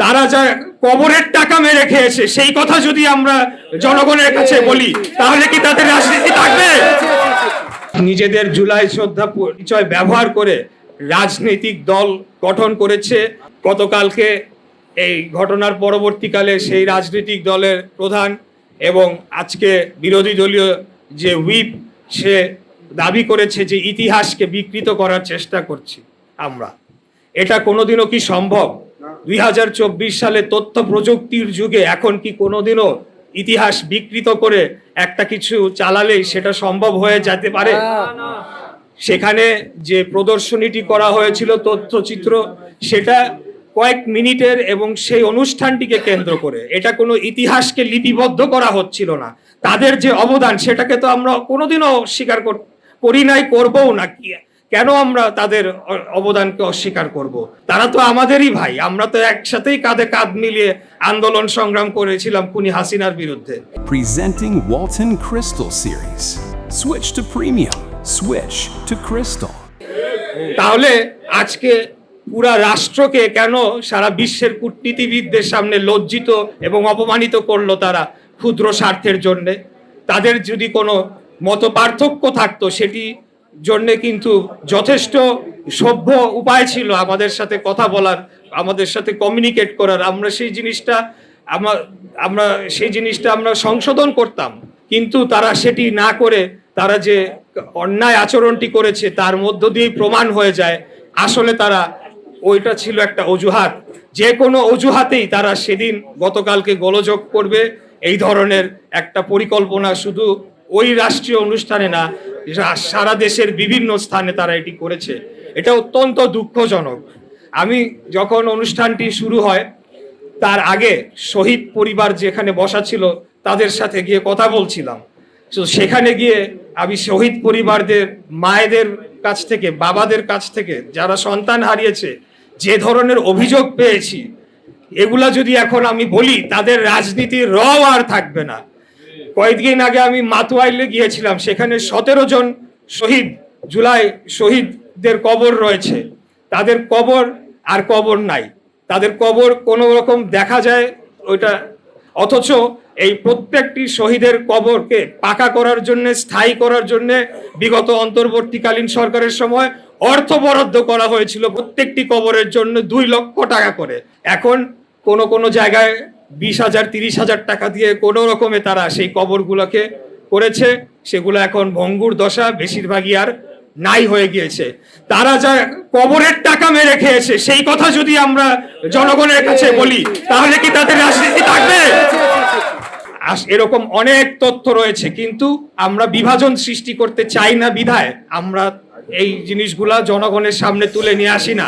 তারা যা কবরের টাকা মেরে খেয়েছে সেই কথা যদি আমরা জনগণের কাছে বলি তাহলে কি তাদের রাজনীতি থাকবে? নিজেদের জুলাই যোদ্ধা পরিচয় ব্যবহার করে রাজনৈতিক দল গঠন করেছে। গতকালকে এই ঘটনার পরবর্তীকালে সেই রাজনৈতিক দলের প্রধান এবং আজকে বিরোধী দলীয় যে হুইপ সে দাবি করেছে যে ইতিহাসকে বিকৃত করার চেষ্টা করছি আমরা। এটা কোনোদিনও কি সম্ভব? 2024 সালে তথ্য প্রযুক্তির যুগে এখন কি কোনোদিনও ইতিহাস বিকৃত করে একটা কিছু চালালেই সেটা সম্ভব হয়ে যেতে পারে? সেখানে যে প্রদর্শনীটি করা হয়েছিল তথ্যচিত্র, সেটা কয়েক মিনিটের এবং সেই অনুষ্ঠানটিকে কেন্দ্র করে এটা কোনো ইতিহাসকে লিপিবদ্ধ করা হচ্ছিল না। তাদের যে অবদান সেটাকে তো আমরা কোনোদিনও অস্বীকার করি নাই, করবও না। কেন আমরা তাদের অবদানকে অস্বীকার করব? তারা তো আমাদেরই ভাই। আমরা তো একসাথেই কাঁধে কাঁধ মিলিয়ে আন্দোলন সংগ্রাম করেছিলাম খুনি হাসিনার বিরুদ্ধে। Presenting Walton Crystal Series. Switch to premium. Switch to Crystal. তাহলে আজকে পুরা রাষ্ট্রকে কেন সারা বিশ্বের কূটনীতিবিদদের সামনে লজ্জিত এবং অপমানিত করলো তারা ক্ষুদ্র স্বার্থের জন্যে? তাদের যদি কোনো মত পার্থক্য থাকতো সেটি জন্যে কিন্তু যথেষ্ট সভ্য উপায় ছিল আমাদের সাথে কথা বলার, আমাদের সাথে কমিউনিকেট করার। আমরা সেই জিনিসটা আমরা সংশোধন করতাম, কিন্তু তারা সেটি না করে তারা যে অন্যায় আচরণটি করেছে তার মধ্য দিয়েই প্রমাণ হয়ে যায় আসলে তারা ওইটা ছিল একটা অজুহাত। যে কোনো অজুহাতেই তারা সেদিন গতকালকে গোলযোগ করবে, এই ধরনের একটা পরিকল্পনা শুধু ওই রাষ্ট্রীয় অনুষ্ঠানে না, সারা দেশের বিভিন্ন স্থানে তারা এটি করেছে। এটা অত্যন্ত দুঃখজনক। আমি যখন অনুষ্ঠানটি শুরু হয় তার আগে শহীদ পরিবার যেখানে বসা ছিল তাদের সাথে গিয়ে কথা বলছিলাম। তো সেখানে গিয়ে আমি শহীদ পরিবারদের মায়েদের কাছ থেকে, বাবাদের কাছ থেকে যারা সন্তান হারিয়েছে যে ধরনের অভিযোগ পেয়েছি, এগুলা যদি এখন আমি বলি তাদের রাজনীতির রও আর থাকবে না। কয়েকদিন আগে আমি মাতুয়াইলে গিয়েছিলাম, সেখানে 17 জন জুলাই শহীদদের কবর রয়েছে। তাদের কবর আর কবর নাই, তাদের কবর কোনো রকম দেখা যায় ওইটা। অথচ এই প্রত্যেকটি শহীদের কবরকে পাকা করার জন্য, স্থায়ী করার জন্য বিগত অন্তর্বর্তীকালীন সরকারের সময় অর্থ বরাদ্দ করা হয়েছিল প্রত্যেকটি কবরের জন্য 2 লক্ষ টাকা করে। এখন কোনো জায়গায় 20,000 30,000 টাকা দিয়ে কোনো রকমে তারা সেই কবরগুলোকে করেছে। সেগুলো এখন ভঙ্গুর দশা, বেশিরভাগই আর নাই হয়ে গিয়েছে। তারা যা কবরের টাকা মেরে খেয়েছে সেই কথা যদি আমরা জনগণের কাছে বলি তাহলে কি তাদের রাজনীতি থাকবে? এরকম অনেক তথ্য রয়েছে, কিন্তু আমরা বিভাজন সৃষ্টি করতে চাই না বিধায় আমরা এই জিনিসগুলা জনগণের সামনে তুলে নিয়ে আসি না।